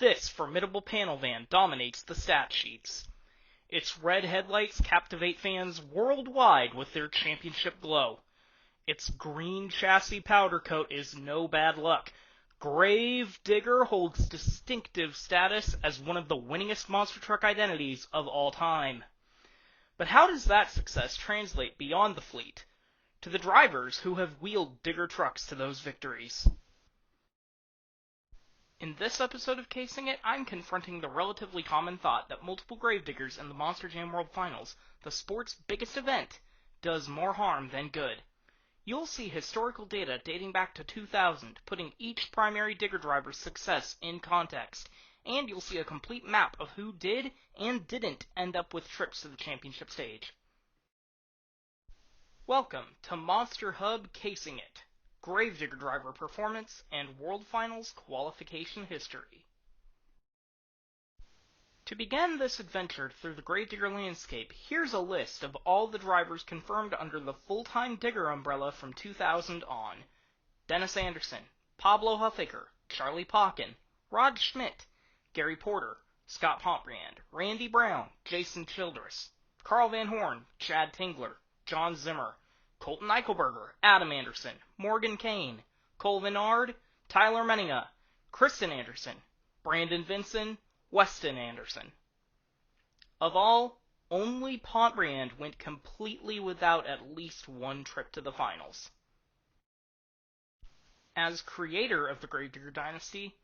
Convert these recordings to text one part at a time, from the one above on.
This formidable panel van dominates the stat sheets. Its red headlights captivate fans worldwide with their championship glow. Its green chassis powder coat is no bad luck. Grave Digger holds distinctive status as one of the winningest monster truck identities of all time. But how does that success translate beyond the fleet, to the drivers who have wheeled Digger trucks to those victories? In this episode of Casing It, I'm confronting the relatively common thought that multiple Gravediggers in the Monster Jam World Finals, the sport's biggest event, does more harm than good. You'll see historical data dating back to 2000, putting each primary Digger driver's success in context, and you'll see a complete map of who did and didn't end up with trips to the championship stage. Welcome to MonsterHub Casing It, Gravedigger driver performance and World Finals qualification history. To begin this adventure through the Gravedigger landscape, here's a list of all the drivers confirmed under the full-time Digger umbrella from 2000 on. Dennis Anderson, Pablo Huffaker, Charlie Pauken, Rod Schmidt, Gary Porter, Scott Pontbriand, Randy Brown, Jason Childress, Carl Van Horn, Chad Tingler, John Zimmer, Colton Eichelberger, Adam Anderson, Morgan Kane, Cole Vinard, Tyler Menninga, Kristen Anderson, Brandon Vinson, Weston Anderson. Of all, only Pontbriand went completely without at least one trip to the finals. As creator of the Gravedigger dynasty,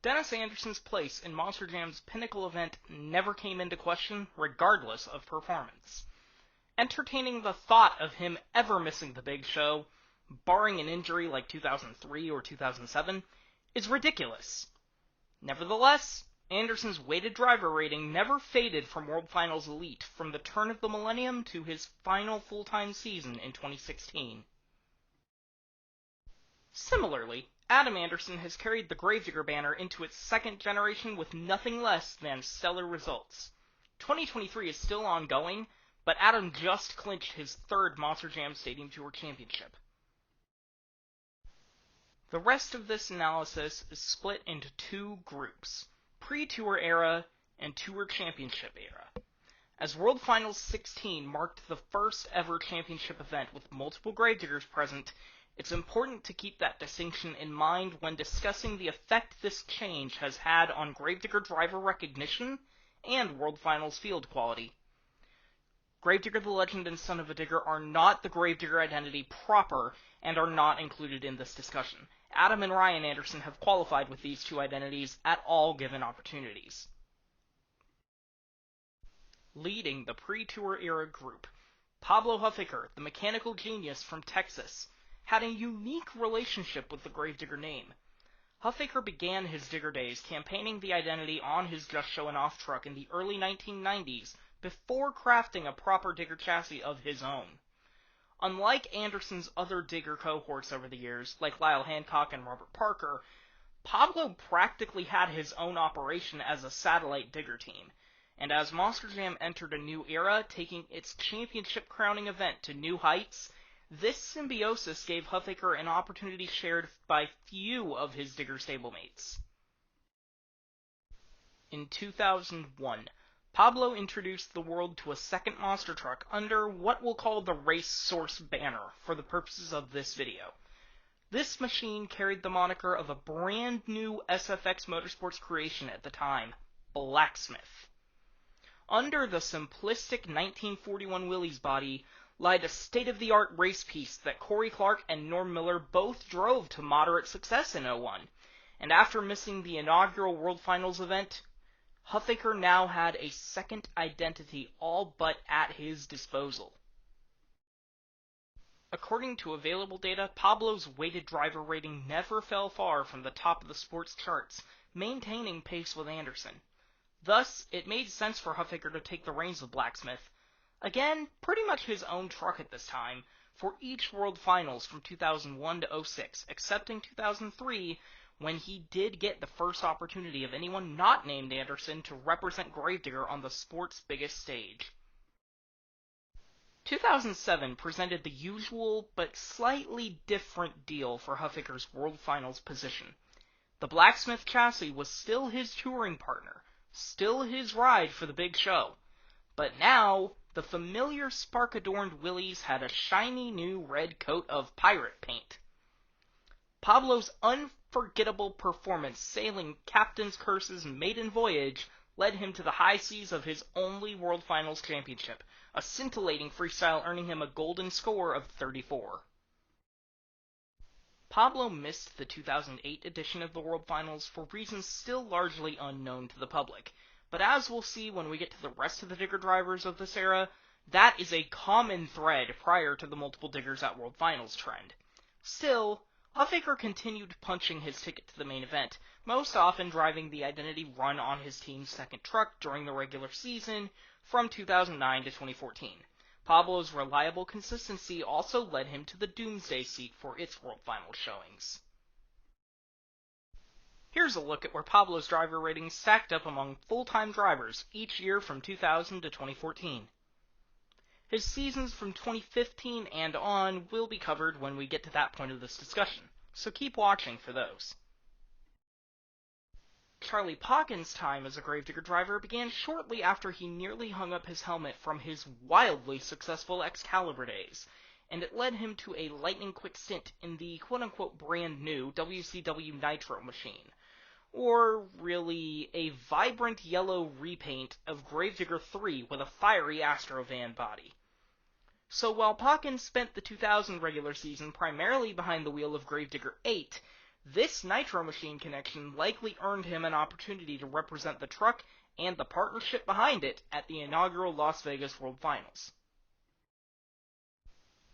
Dennis Anderson's place in Monster Jam's pinnacle event never came into question, regardless of performance. Entertaining the thought of him ever missing the big show, barring an injury like 2003 or 2007, is ridiculous. Nevertheless, Anderson's weighted driver rating never faded from World Finals elite from the turn of the millennium to his final full-time season in 2016. Similarly, Adam Anderson has carried the Gravedigger banner into its second generation with nothing less than stellar results. 2023 is still ongoing, but Adam just clinched his third Monster Jam Stadium Tour championship. The rest of this analysis is split into two groups: pre-tour era and tour championship era. As World Finals 16 marked the first ever championship event with multiple Gravediggers present, it's important to keep that distinction in mind when discussing the effect this change has had on Gravedigger driver recognition and World Finals field quality. Gravedigger the Legend and Son of a Digger are not the Gravedigger identity proper and are not included in this discussion. Adam and Ryan Anderson have qualified with these two identities at all given opportunities. Leading the pre-tour era group, Pablo Huffaker, the mechanical genius from Texas, had a unique relationship with the Gravedigger name. Huffaker began his Digger days campaigning the identity on his Just Showin' Off truck in the early 1990s before crafting a proper Digger chassis of his own. Unlike Anderson's other Digger cohorts over the years, like Lyle Hancock and Robert Parker, Pablo practically had his own operation as a satellite Digger team, and as Monster Jam entered a new era, taking its championship crowning event to new heights, this symbiosis gave Huffaker an opportunity shared by few of his Digger stablemates. In 2001, Pablo introduced the world to a second monster truck under what we'll call the Race Source banner for the purposes of this video. This machine carried the moniker of a brand new SFX Motorsports creation at the time, Blacksmith. Under the simplistic 1941 Willys body lied a state-of-the-art race piece that Corey Clark and Norm Miller both drove to moderate success in 01, and after missing the inaugural World Finals event, Huffaker now had a second identity all but at his disposal. According to available data, Pablo's weighted driver rating never fell far from the top of the sports charts, maintaining pace with Anderson. Thus, it made sense for Huffaker to take the reins of Blacksmith, again, pretty much his own truck at this time, for each World Finals from 2001 to 06, excepting 2003, when he did get the first opportunity of anyone not named Anderson to represent Gravedigger on the sport's biggest stage. 2007 presented the usual but slightly different deal for Huffaker's World Finals position. The blacksmith chassis was still his touring partner, still his ride for the big show. But now, the familiar spark-adorned Willys had a shiny new red coat of pirate paint. Pablo's unforgettable performance sailing Captain's Curse's maiden voyage led him to the high seas of his only World Finals championship, a scintillating freestyle earning him a golden score of 34. Pablo missed the 2008 edition of the World Finals for reasons still largely unknown to the public, but as we'll see when we get to the rest of the digger drivers of this era, that is a common thread prior to the multiple diggers at World Finals trend. Still, Huffaker continued punching his ticket to the main event, most often driving the Identity run on his team's second truck during the regular season from 2009 to 2014. Pablo's reliable consistency also led him to the Doomsday seat for its World Finals showings. Here's a look at where Pablo's driver ratings stacked up among full-time drivers each year from 2000 to 2014. His seasons from 2015 and on will be covered when we get to that point of this discussion, so keep watching for those. Charlie Pocken's time as a Gravedigger driver began shortly after he nearly hung up his helmet from his wildly successful Excalibur days, and it led him to a lightning-quick stint in the quote-unquote brand-new WCW Nitro machine, or really a vibrant yellow repaint of Gravedigger 3 with a fiery Astrovan body. So while Pocken spent the 2000 regular season primarily behind the wheel of Gravedigger 8, this Nitro Machine connection likely earned him an opportunity to represent the truck and the partnership behind it at the inaugural Las Vegas World Finals.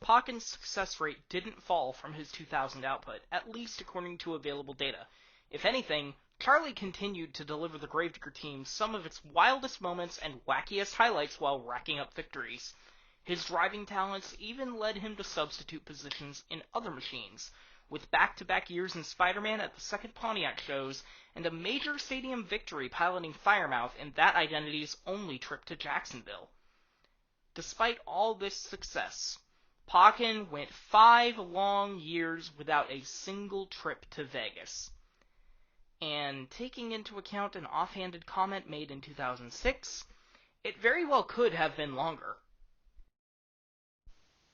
Pocken's success rate didn't fall from his 2000 output, at least according to available data. If anything, Charlie continued to deliver the Gravedigger team some of its wildest moments and wackiest highlights while racking up victories. His driving talents even led him to substitute positions in other machines, with back-to-back years in Spider-Man at the second Pontiac shows, and a major stadium victory piloting Firemouth in that Identity's only trip to Jacksonville. Despite all this success, Pocken went 5 long years without a single trip to Vegas. And taking into account an offhanded comment made in 2006, it very well could have been longer.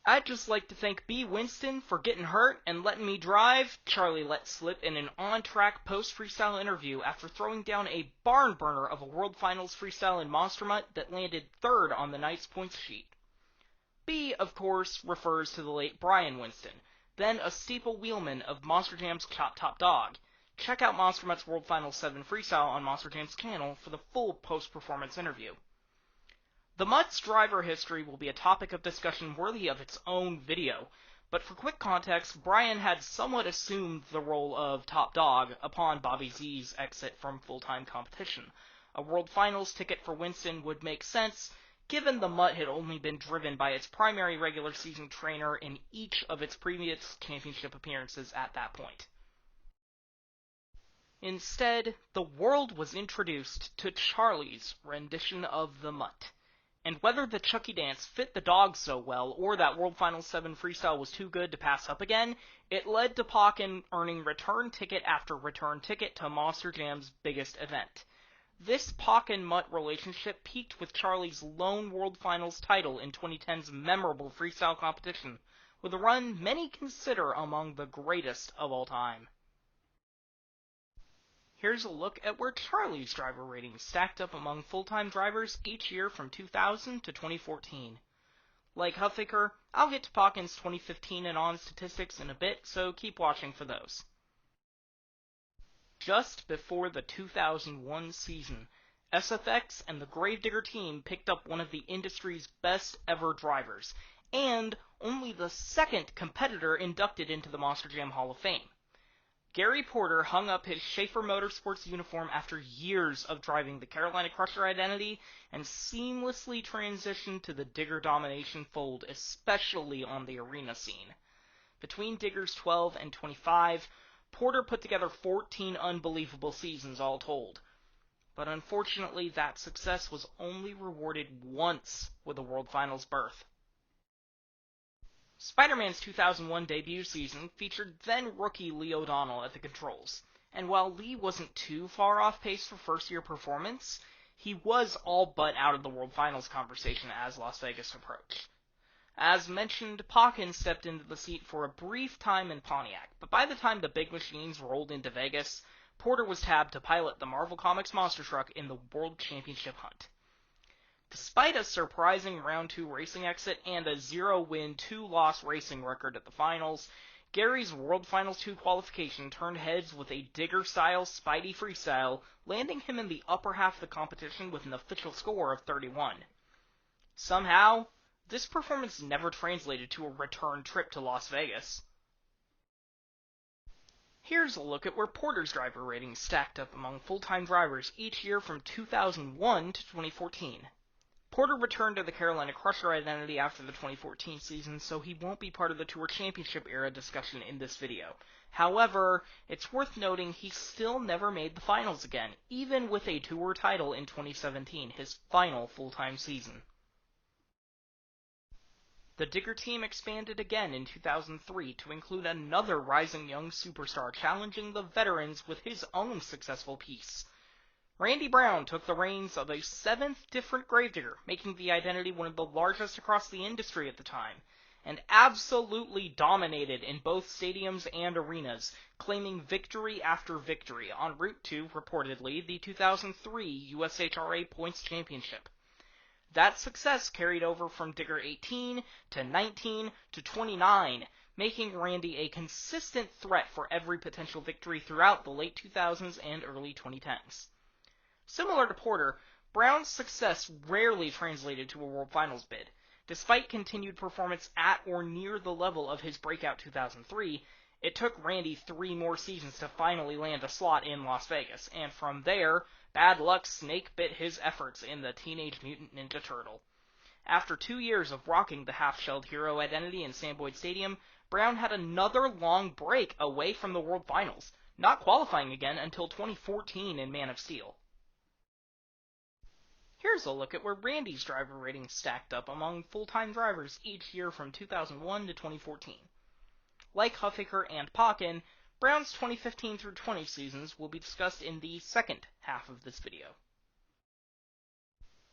I'd just like to thank B. Winston for getting hurt and letting me drive, Charlie let slip in an on-track post-freestyle interview after throwing down a barn burner of a World Finals freestyle in Monster Mutt that landed third on the night's points sheet. B, of course, refers to the late Brian Winston, then a steeple wheelman of Monster Jam's Chop Top Dog. Check out Monster Mutt's World Finals 7 freestyle on Monster Jam's channel for the full post-performance interview. The Mutt's driver history will be a topic of discussion worthy of its own video, but for quick context, Brian had somewhat assumed the role of top dog upon Bobby Z's exit from full-time competition. A World Finals ticket for Winston would make sense, given the Mutt had only been driven by its primary regular season trainer in each of its previous championship appearances at that point. Instead, the world was introduced to Charlie's rendition of the Mutt. And whether the Chucky dance fit the dog so well, or that World Finals 7 freestyle was too good to pass up again, it led to Pocken earning return ticket after return ticket to Monster Jam's biggest event. This Pocken-Mutt relationship peaked with Charlie's lone World Finals title in 2010's memorable freestyle competition, with a run many consider among the greatest of all time. Here's a look at where Charlie's driver ratings stacked up among full-time drivers each year from 2000 to 2014. Like Huffaker, I'll get to Pocken's 2015 and on statistics in a bit, so keep watching for those. Just before the 2001 season, SFX and the Gravedigger team picked up one of the industry's best ever drivers, and only the second competitor inducted into the Monster Jam Hall of Fame. Gary Porter hung up his Schaefer Motorsports uniform after years of driving the Carolina Crusher Identity and seamlessly transitioned to the Digger domination fold, especially on the arena scene. Between Diggers 12 and 25, Porter put together 14 unbelievable seasons all told. But unfortunately, that success was only rewarded once with a World Finals berth. Spider-Man's 2001 debut season featured then-rookie Lee O'Donnell at the controls. And while Lee wasn't too far off pace for first-year performance, he was all but out of the World Finals conversation as Las Vegas approached. As mentioned, Pauken stepped into the seat for a brief time in Pontiac, but by the time the big machines rolled into Vegas, Porter was tabbed to pilot the Marvel Comics monster truck in the World Championship hunt. Despite a surprising Round 2 racing exit and a 0-win, 2-loss racing record at the finals, Gary's World Finals 2 qualification turned heads with a Digger-style Spidey freestyle, landing him in the upper half of the competition with an official score of 31. Somehow, this performance never translated to a return trip to Las Vegas. Here's a look at where Porter's driver ratings stacked up among full-time drivers each year from 2001 to 2014. Porter returned to the Carolina Crusher identity after the 2014 season, so he won't be part of the Tour Championship era discussion in this video. However, it's worth noting he still never made the finals again, even with a Tour title in 2017, his final full-time season. The Digger team expanded again in 2003 to include another rising young superstar challenging the veterans with his own successful piece. Randy Brown took the reins of a 7th different gravedigger, making the identity one of the largest across the industry at the time, and absolutely dominated in both stadiums and arenas, claiming victory after victory en route to, reportedly, the 2003 USHRA Points Championship. That success carried over from Digger 18 to 19 to 29, making Randy a consistent threat for every potential victory throughout the late 2000s and early 2010s. Similar to Porter, Brown's success rarely translated to a World Finals bid. Despite continued performance at or near the level of his breakout 2003, it took Randy 3 more seasons to finally land a slot in Las Vegas, and from there, bad luck snake-bit his efforts in the Teenage Mutant Ninja Turtle. After 2 years of rocking the half-shelled hero identity in Sam Boyd Stadium, Brown had another long break away from the World Finals, not qualifying again until 2014 in Man of Steel. Here's a look at where Randy's driver ratings stacked up among full-time drivers each year from 2001 to 2014. Like Huffaker and Pauken, Brown's 2015 through 20 seasons will be discussed in the second half of this video.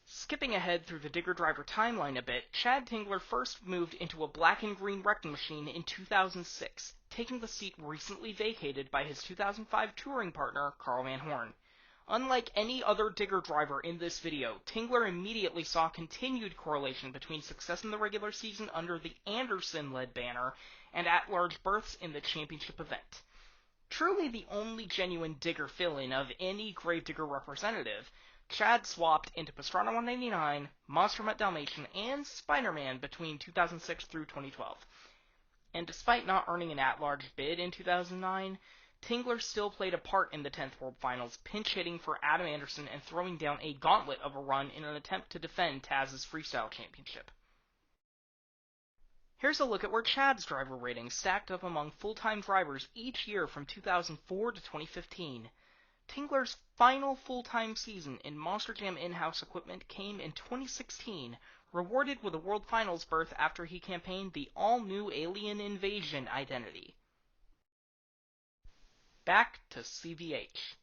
Skipping ahead through the Digger driver timeline a bit, Chad Tingler first moved into a black and green wrecking machine in 2006, taking the seat recently vacated by his 2005 touring partner, Carl Van Horn. Unlike any other Digger driver in this video, Tingler immediately saw continued correlation between success in the regular season under the Anderson-led banner and at-large berths in the championship event. Truly the only genuine Digger fill-in of any Gravedigger representative, Chad swapped into Pastrana 199, Monster Mutt Dalmatian, and Spider-Man between 2006 through 2012. And despite not earning an at-large bid in 2009, Tingler still played a part in the 10th World Finals, pinch-hitting for Adam Anderson and throwing down a gauntlet of a run in an attempt to defend Taz's Freestyle Championship. Here's a look at where Chad's driver ratings stacked up among full-time drivers each year from 2004 to 2015. Tingler's final full-time season in Monster Jam in-house equipment came in 2016, rewarded with a World Finals berth after he campaigned the all-new Alien Invasion identity. Back to CVH.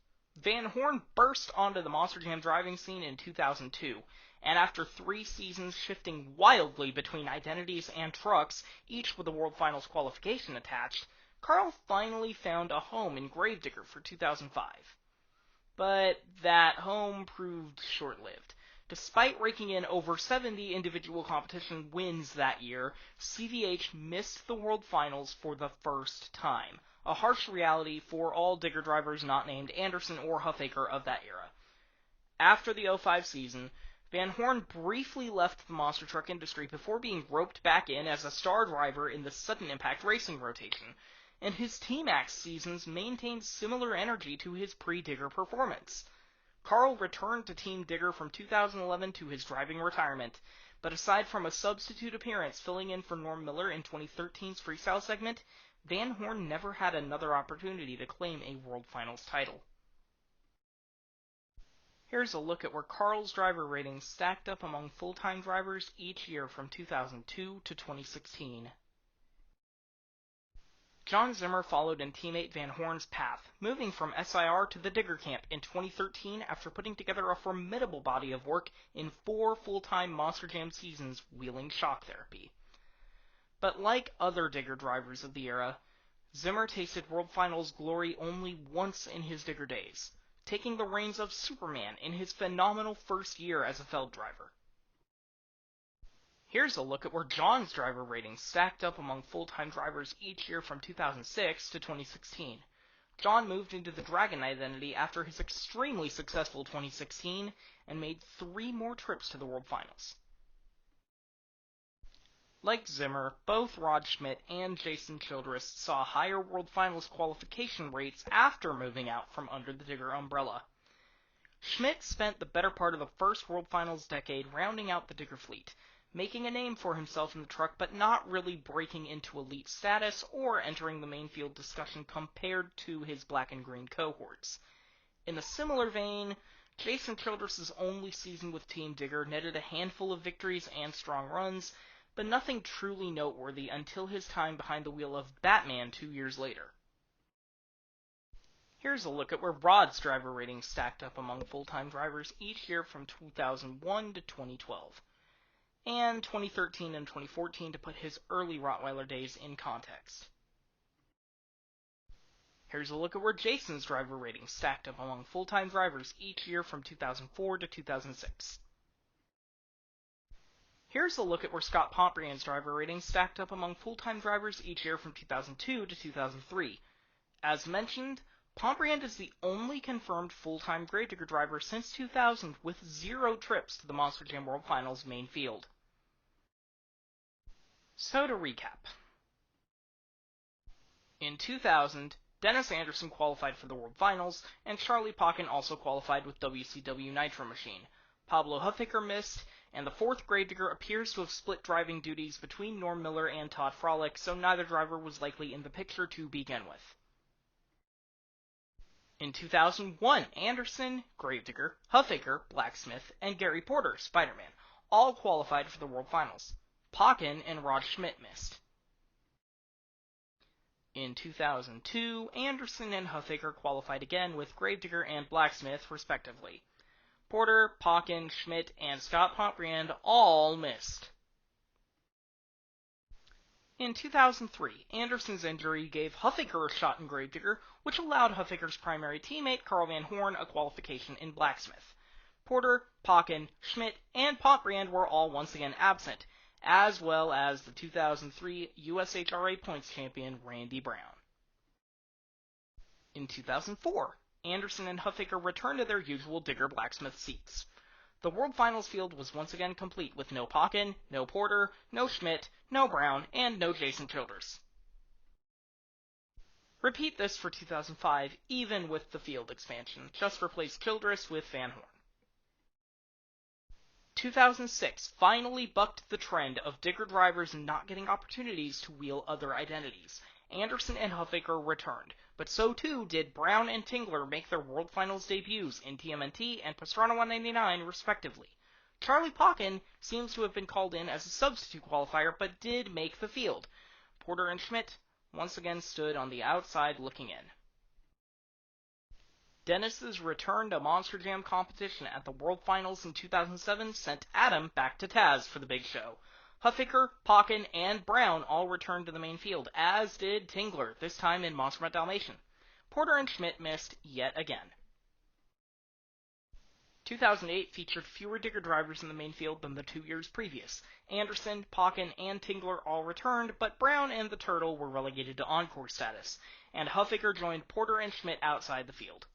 Van Horn burst onto the Monster Jam driving scene in 2002, and after 3 seasons shifting wildly between identities and trucks, each with a World Finals qualification attached, Carl finally found a home in Gravedigger for 2005. But that home proved short-lived. Despite raking in over 70 individual competition wins that year, CVH missed the World Finals for the first time, a harsh reality for all Digger drivers not named Anderson or Huffaker of that era. After the 2005 season, Van Horn briefly left the monster truck industry before being roped back in as a star driver in the Sudden Impact Racing rotation, and his T-Max seasons maintained similar energy to his pre-Digger performance. Carl returned to Team Digger from 2011 to his driving retirement, but aside from a substitute appearance filling in for Norm Miller in 2013's Freestyle segment, Van Horn never had another opportunity to claim a World Finals title. Here's a look at where Carl's driver ratings stacked up among full-time drivers each year from 2002 to 2016. John Zimmer followed in teammate Van Horn's path, moving from SIR to the Digger Camp in 2013 after putting together a formidable body of work in 4 full-time Monster Jam seasons wheeling shock therapy. But like other Digger drivers of the era, Zimmer tasted World Finals glory only once in his Digger days, taking the reins of Superman in his phenomenal first year as a Feld driver. Here's a look at where John's driver ratings stacked up among full-time drivers each year from 2006 to 2016. John moved into the Dragon identity after his extremely successful 2016 and made 3 more trips to the World Finals. Like Zimmer, both Rod Schmidt and Jason Childress saw higher World Finals qualification rates after moving out from under the Digger umbrella. Schmidt spent the better part of the first World Finals decade rounding out the Digger fleet, making a name for himself in the truck but not really breaking into elite status or entering the main field discussion compared to his black and green cohorts. In a similar vein, Jason Childress' only season with Team Digger netted a handful of victories and strong runs, but nothing truly noteworthy until his time behind the wheel of Batman 2 years later. Here's a look at where Rod's driver ratings stacked up among full-time drivers each year from 2001 to 2012. And 2013 and 2014 to put his early Rottweiler days in context. Here's a look at where Jason's driver ratings stacked up among full-time drivers each year from 2004 to 2006. Here's a look at where Scott Pombriand's driver ratings stacked up among full-time drivers each year from 2002 to 2003. As mentioned, Pombriand is the only confirmed full-time Gravedigger driver since 2000 with 0 trips to the Monster Jam World Finals main field. So to recap. In 2000, Dennis Anderson qualified for the World Finals, and Charlie Pocken also qualified with WCW Nitro Machine. Pablo Huffaker missed, and the 4th Gravedigger appears to have split driving duties between Norm Miller and Todd Frolick, so neither driver was likely in the picture to begin with. In 2001, Anderson, Gravedigger, Huffaker, Blacksmith, and Gary Porter, Spider-Man, all qualified for the World Finals. Pocken and Rod Schmidt missed. In 2002, Anderson and Huffaker qualified again with Gravedigger and Blacksmith, respectively. Porter, Pocken, Schmidt, and Scott Pombriand all missed. In 2003, Anderson's injury gave Huffaker a shot in Gravedigger, which allowed Huffaker's primary teammate, Carl Van Horn, a qualification in Blacksmith. Porter, Pocken, Schmidt, and Pombriand were all once again absent, as well as the 2003 USHRA points champion Randy Brown. In 2004, Anderson and Huffaker returned to their usual Digger Blacksmith seats. The World Finals field was once again complete with no Pocken, no Porter, no Schmidt, no Brown, and no Jason Childress. Repeat this for 2005, even with the field expansion. Just replace Childress with Van Horn. 2006 finally bucked the trend of Digger drivers not getting opportunities to wheel other identities. Anderson and Huffaker returned, but so too did Brown and Tingler make their World Finals debuts in TMNT and Pastrana 199 respectively. Charlie Pocken seems to have been called in as a substitute qualifier, but did make the field. Porter and Schmidt once again stood on the outside looking in. Dennis's return to Monster Jam competition at the World Finals in 2007 sent Adam back to Taz for the big show. Huffaker, Pocken, and Brown all returned to the main field, as did Tingler, this time in Monster Mutt Dalmatian. Porter and Schmidt missed yet again. 2008 featured fewer Digger drivers in the main field than the 2 years previous. Anderson, Pocken, and Tingler all returned, but Brown and the Turtle were relegated to encore status, and Huffaker joined Porter and Schmidt outside the field.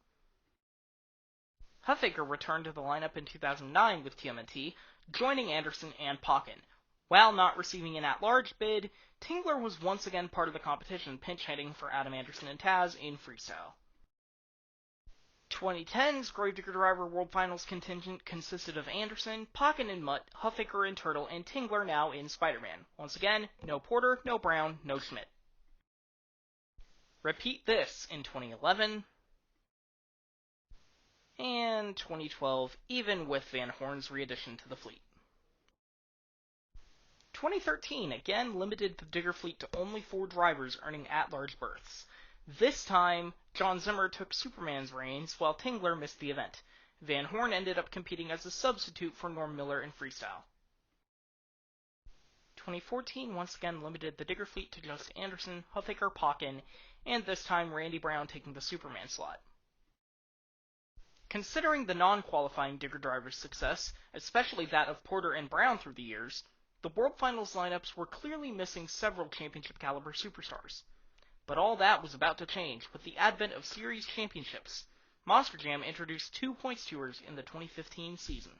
Huffaker returned to the lineup in 2009 with TMNT, joining Anderson and Pocken. While not receiving an at-large bid, Tingler was once again part of the competition, pinch-hitting for Adam Anderson and Taz in freestyle. 2010's Gravedigger Driver World Finals contingent consisted of Anderson, Pocken and Mutt, Huffaker and Turtle, and Tingler now in Spider-Man. Once again, no Porter, no Brown, no Schmidt. Repeat this in 2011... and 2012, even with Van Horn's readdition to the fleet. 2013 again limited the Digger fleet to only 4 drivers earning at-large berths. This time, John Zimmer took Superman's reins while Tingler missed the event. Van Horn ended up competing as a substitute for Norm Miller in freestyle. 2014 once again limited the Digger fleet to just Anderson, Huffaker, Pauken, and this time Randy Brown taking the Superman slot. Considering the non-qualifying Digger drivers' success, especially that of Porter and Brown through the years, the World Finals lineups were clearly missing several championship-caliber superstars. But all that was about to change with the advent of Series Championships. Monster Jam introduced 2 points tours in the 2015 season.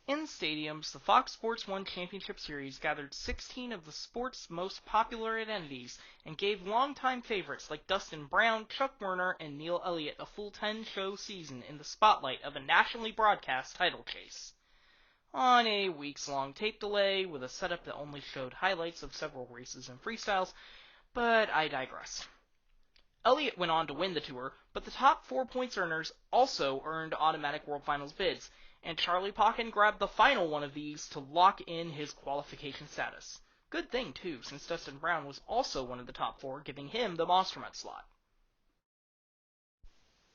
In stadiums, the Fox Sports 1 Championship Series gathered 16 of the sport's most popular identities and gave longtime favorites like Dustin Brown, Chuck Werner, and Neil Elliott a full 10-show season in the spotlight of a nationally broadcast title chase. On a weeks-long tape delay with a setup that only showed highlights of several races and freestyles, but I digress. Elliott went on to win the tour, but the top 4 points earners also earned automatic World Finals bids, and Charlie Pauken grabbed the final one of these to lock in his qualification status. Good thing, too, since Dustin Brown was also one of the top 4, giving him the MonsterHub slot.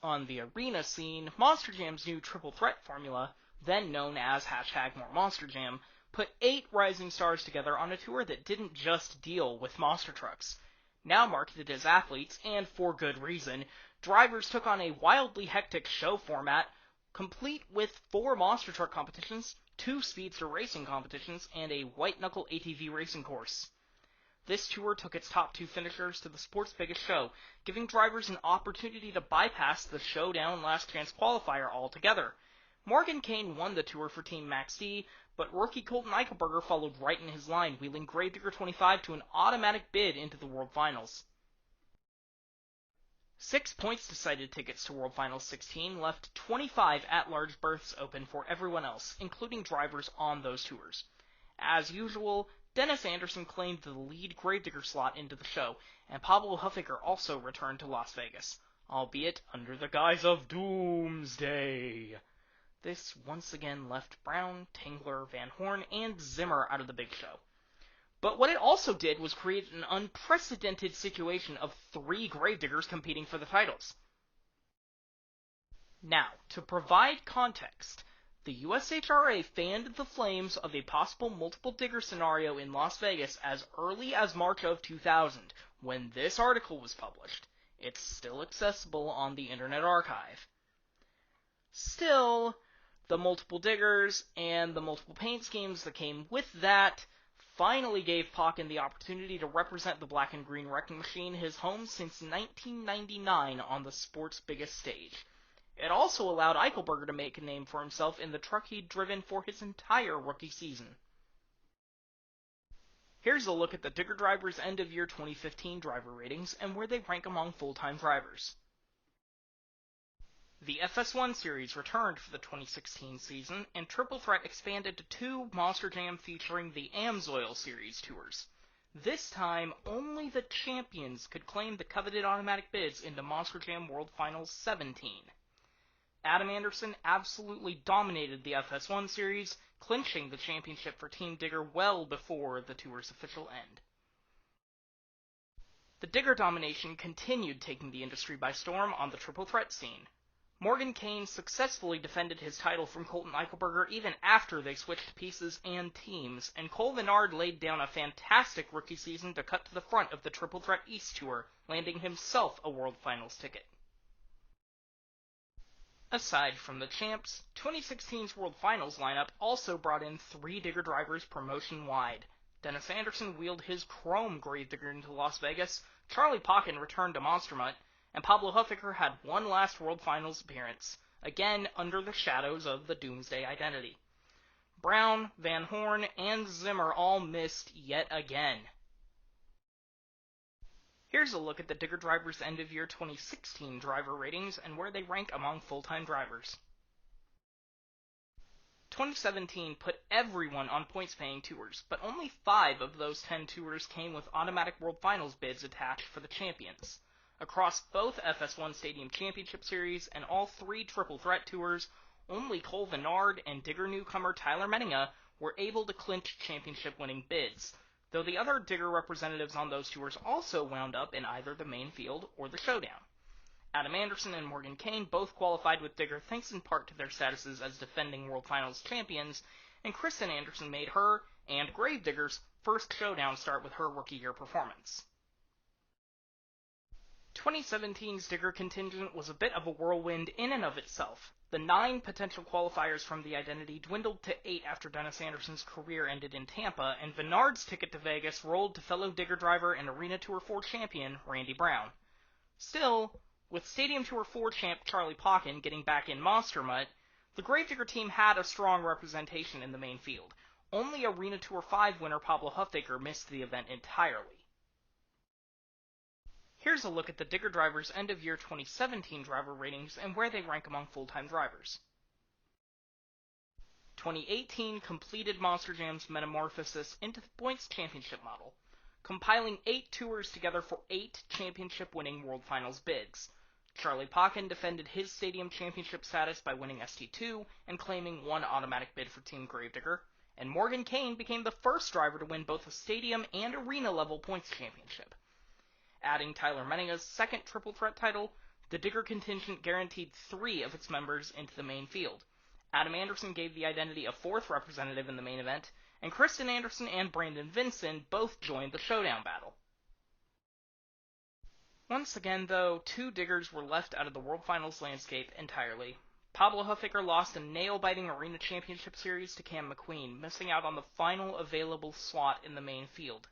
On the arena scene, Monster Jam's new triple threat formula, then known as #MoreMonsterJam, put 8 rising stars together on a tour that didn't just deal with monster trucks. Now marketed as athletes, and for good reason, drivers took on a wildly hectic show format, complete with 4 monster truck competitions, 2 speedster racing competitions, and a white-knuckle ATV racing course. This tour took its top 2 finishers to the sport's biggest show, giving drivers an opportunity to bypass the Showdown Last Chance qualifier altogether. Morgan Kane won the tour for Team Max D, but rookie Colton Eichelberger followed right in his line, wheeling Gravedigger 25 to an automatic bid into the World Finals. 6 points-decided tickets to World Finals 16 left 25 at-large berths open for everyone else, including drivers on those tours. As usual, Dennis Anderson claimed the lead Gravedigger slot into the show, and Pablo Huffaker also returned to Las Vegas, albeit under the guise of Doomsday. This once again left Brown, Tingler, Van Horn, and Zimmer out of the big show. But what it also did was create an unprecedented situation of 3 Gravediggers competing for the titles. Now, to provide context, the USHRA fanned the flames of a possible multiple digger scenario in Las Vegas as early as March of 2000, when this article was published. It's still accessible on the Internet Archive. Still, the multiple diggers and the multiple paint schemes that came with that finally gave Pauken the opportunity to represent the black and green wrecking machine, his home since 1999 on the sport's biggest stage. It also allowed Eichelberger to make a name for himself in the truck he'd driven for his entire rookie season. Here's a look at the Digger drivers' end-of-year 2015 driver ratings and where they rank among full-time drivers. The FS1 series returned for the 2016 season, and Triple Threat expanded to 2 Monster Jam featuring the Amsoil series tours. This time, only the champions could claim the coveted automatic bids into Monster Jam World Finals 17. Adam Anderson absolutely dominated the FS1 series, clinching the championship for Team Digger well before the tour's official end. The Digger domination continued taking the industry by storm on the triple threat scene. Morgan Kane successfully defended his title from Colton Eichelberger even after they switched pieces and teams, and Cole Vinard laid down a fantastic rookie season to cut to the front of the Triple Threat East Tour, landing himself a World Finals ticket. Aside from the champs, 2016's World Finals lineup also brought in 3 Digger drivers promotion-wide. Dennis Anderson wheeled his chrome Gravedigger into Las Vegas, Charlie Pauken returned to Monstermutt, and Pablo Huffaker had one last World Finals appearance, again under the shadows of the Doomsday identity. Brown, Van Horn, and Zimmer all missed yet again. Here's a look at the Digger drivers' end-of-year 2016 driver ratings and where they rank among full-time drivers. 2017 put everyone on points-paying tours, but only 5 of those 10 tours came with automatic World Finals bids attached for the champions. Across both FS1 Stadium Championship Series and all 3 Triple Threat Tours, only Cole Vinard and Digger newcomer Tyler Menninga were able to clinch championship-winning bids, though the other Digger representatives on those tours also wound up in either the main field or the showdown. Adam Anderson and Morgan Cain both qualified with Digger thanks in part to their statuses as defending World Finals champions, and Kristen Anderson made her, and Gravedigger's, first showdown start with her rookie year performance. 2017's Digger contingent was a bit of a whirlwind in and of itself. The 9 potential qualifiers from the Identity dwindled to 8 after Dennis Anderson's career ended in Tampa, and Venard's ticket to Vegas rolled to fellow Digger driver and Arena Tour 4 champion Randy Brown. Still, with Stadium Tour 4 champ Charlie Pauken getting back in Monster Mutt, the Gravedigger team had a strong representation in the main field. Only Arena Tour 5 winner Pablo Huffaker missed the event entirely. Here's a look at the Digger drivers' end-of-year 2017 driver ratings and where they rank among full-time drivers. 2018 completed Monster Jam's metamorphosis into the points championship model, compiling 8 tours together for 8 championship-winning World Finals bids. Charlie Pauken defended his stadium championship status by winning ST2 and claiming 1 automatic bid for Team Gravedigger, and Morgan Cain became the first driver to win both a stadium and arena-level points championship. Adding Tyler Menninga's second triple threat title, the Digger contingent guaranteed 3 of its members into the main field. Adam Anderson gave the Identity a 4th representative in the main event, and Kristen Anderson and Brandon Vinson both joined the showdown battle. Once again, though, 2 Diggers were left out of the World Finals landscape entirely. Pablo Huffaker lost a nail-biting Arena Championship Series to Cam McQueen, missing out on the final available slot in the main field.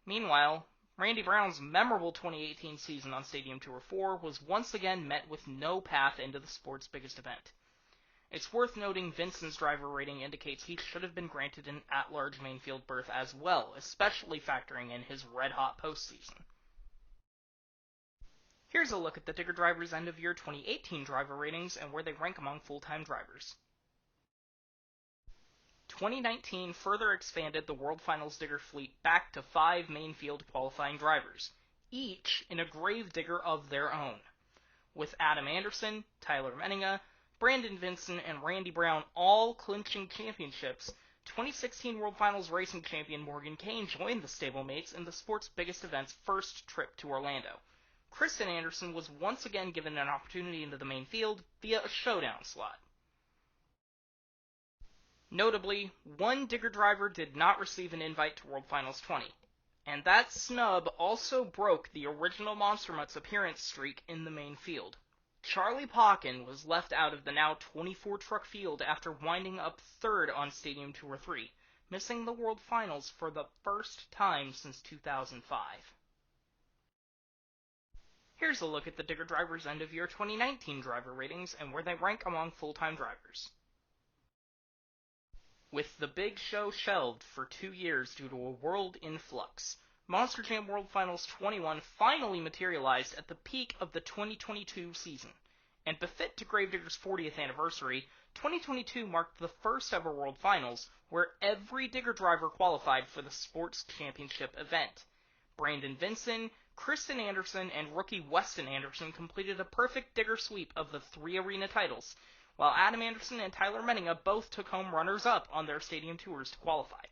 Meanwhile, Randy Brown's memorable 2018 season on Stadium Tour 4 was once again met with no path into the sport's biggest event. It's worth noting Vinson's driver rating indicates he should have been granted an at-large main field berth as well, especially factoring in his red-hot postseason. Here's a look at the Digger drivers' end-of-year 2018 driver ratings and where they rank among full-time drivers. 2019 further expanded the World Finals Digger fleet back to 5 main field qualifying drivers, each in a Gravedigger of their own. With Adam Anderson, Tyler Menninga, Brandon Vinson, and Randy Brown all clinching championships, 2016 World Finals racing champion Morgan Cain joined the stablemates in the sport's biggest event's first trip to Orlando. Kristen Anderson was once again given an opportunity into the main field via a showdown slot. Notably, 1 Digger driver did not receive an invite to World Finals 20, and that snub also broke the original Monster Mutt's appearance streak in the main field. Charlie Pauken was left out of the now 24-truck field after winding up 3rd on Stadium Tour 3, missing the World Finals for the first time since 2005. Here's a look at the Digger drivers' end-of-year 2019 driver ratings and where they rank among full-time drivers. With the big show shelved for 2 years due to a world influx, Monster Jam World Finals 21 finally materialized at the peak of the 2022 season, and befit to Gravedigger's 40th anniversary, 2022 marked the first ever World Finals where every Digger driver qualified for the sports championship event. Brandon Vinson, Kristen Anderson, and rookie Weston Anderson completed a perfect Digger sweep of the 3 arena titles, while Adam Anderson and Tyler Menninga both took home runners-up on their stadium tours to qualify.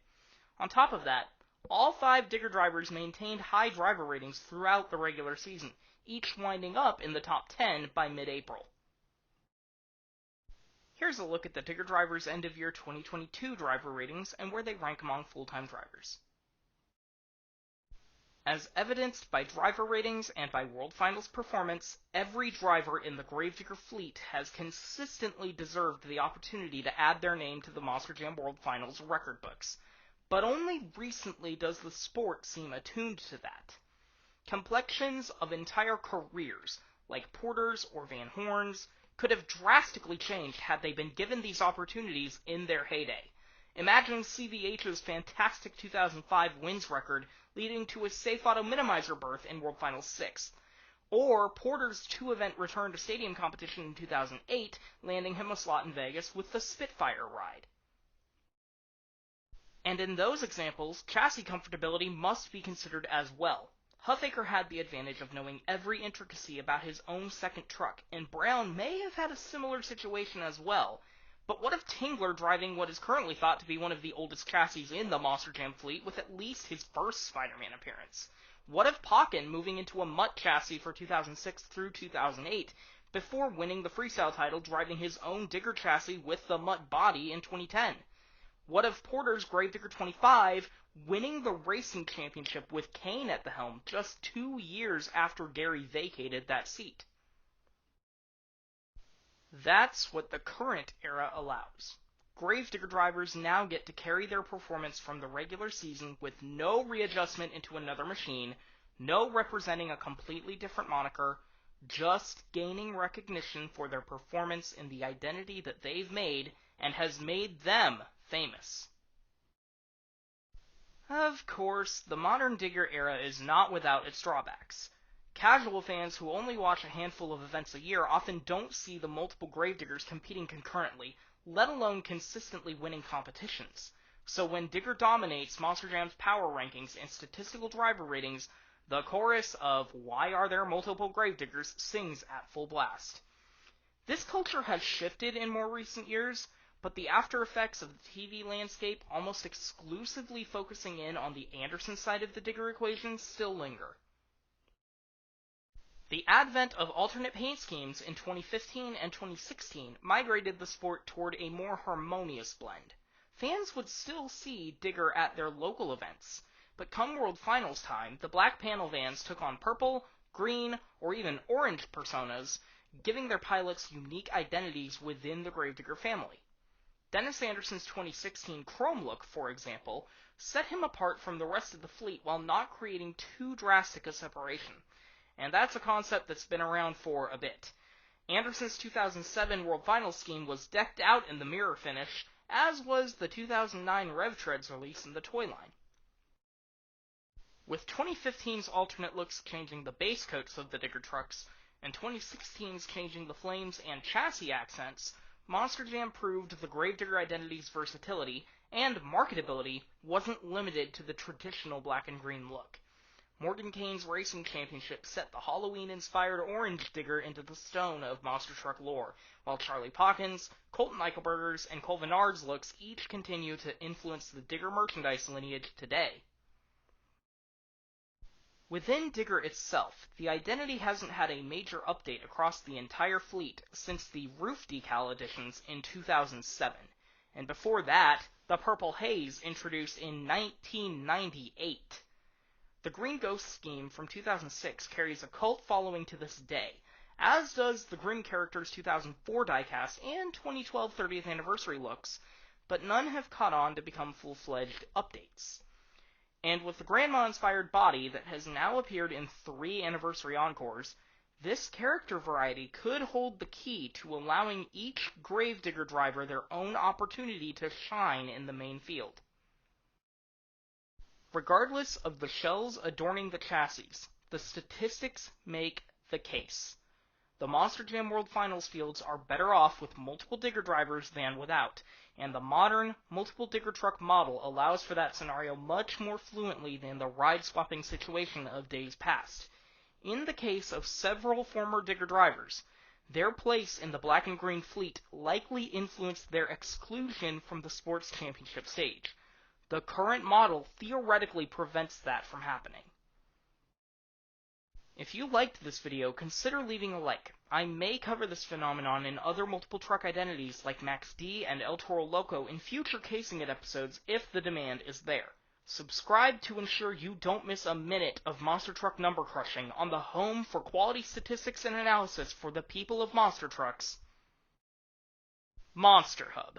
On top of that, all 5 Digger drivers maintained high driver ratings throughout the regular season, each winding up in the top 10 by mid-April. Here's a look at the Digger drivers' end-of-year 2022 driver ratings and where they rank among full-time drivers. As evidenced by driver ratings and by World Finals performance, every driver in the Gravedigger fleet has consistently deserved the opportunity to add their name to the Monster Jam World Finals record books. But only recently does the sport seem attuned to that. Complexions of entire careers, like Porter's or Van Horn's, could have drastically changed had they been given these opportunities in their heyday. Imagine CVH's fantastic 2005 wins record leading to a safe auto minimizer berth in World Finals 6. Or Porter's 2-event return to stadium competition in 2008, landing him a slot in Vegas with the Spitfire ride. And in those examples, chassis comfortability must be considered as well. Huffaker had the advantage of knowing every intricacy about his own second truck, and Brown may have had a similar situation as well, But what of Tingler driving what is currently thought to be one of the oldest chassis in the Monster Jam fleet with at least his first Spider-Man appearance? What of Pokken moving into a Mutt chassis for 2006 through 2008 before winning the freestyle title driving his own Digger chassis with the Mutt body in 2010? What of Porter's Gravedigger 25 winning the racing championship with Kane at the helm just 2 years after Gary vacated that seat? That's what the current era allows. Gravedigger drivers now get to carry their performance from the regular season with no readjustment into another machine, no representing a completely different moniker, just gaining recognition for their performance in the identity that they've made and has made them famous. Of course, the modern Digger era is not without its drawbacks. Casual fans who only watch a handful of events a year often don't see the multiple Gravediggers competing concurrently, let alone consistently winning competitions. So when Digger dominates Monster Jam's power rankings and statistical driver ratings, the chorus of "Why are there multiple Gravediggers?" sings at full blast. This culture has shifted in more recent years, but the after effects of the TV landscape almost exclusively focusing in on the Anderson side of the Digger equation still linger. The advent of alternate paint schemes in 2015 and 2016 migrated the sport toward a more harmonious blend. Fans would still see Digger at their local events, but come World Finals time, the black panel vans took on purple, green, or even orange personas, giving their pilots unique identities within the Gravedigger family. Dennis Anderson's 2016 Chrome look, for example, set him apart from the rest of the fleet while not creating too drastic a separation. And that's a concept that's been around for a bit. Anderson's 2007 World Finals scheme was decked out in the mirror finish, as was the 2009 Rev Treads release in the toy line. With 2015's alternate looks changing the base coats of the Digger trucks, and 2016's changing the flames and chassis accents, Monster Jam proved the Gravedigger identity's versatility and marketability wasn't limited to the traditional black and green look. Morgan Kane's Racing Championship set the Halloween-inspired orange Digger into the stone of monster truck lore, while Charlie Pocken's, Colton Eichelberger's, and Cole Vennard's looks each continue to influence the Digger merchandise lineage today. Within Digger itself, the identity hasn't had a major update across the entire fleet since the roof decal editions in 2007, and before that, the Purple Haze introduced in 1998. The Green Ghost scheme from 2006 carries a cult following to this day, as does the Grim Characters 2004 diecast and 2012 30th anniversary looks, but none have caught on to become full-fledged updates. And with the Grandma-inspired body that has now appeared in 3 anniversary encores, this character variety could hold the key to allowing each Gravedigger driver their own opportunity to shine in the main field. Regardless of the shells adorning the chassis, the statistics make the case. The Monster Jam World Finals fields are better off with multiple Digger drivers than without, and the modern multiple Digger truck model allows for that scenario much more fluently than the ride-swapping situation of days past. In the case of several former Digger drivers, their place in the black and green fleet likely influenced their exclusion from the sports championship stage. The current model theoretically prevents that from happening. If you liked this video, consider leaving a like. I may cover this phenomenon in other multiple truck identities like Max D and El Toro Loco in future Casing It episodes if the demand is there. Subscribe to ensure you don't miss a minute of monster truck number crushing on the home for quality statistics and analysis for the people of monster trucks, MonsterHub.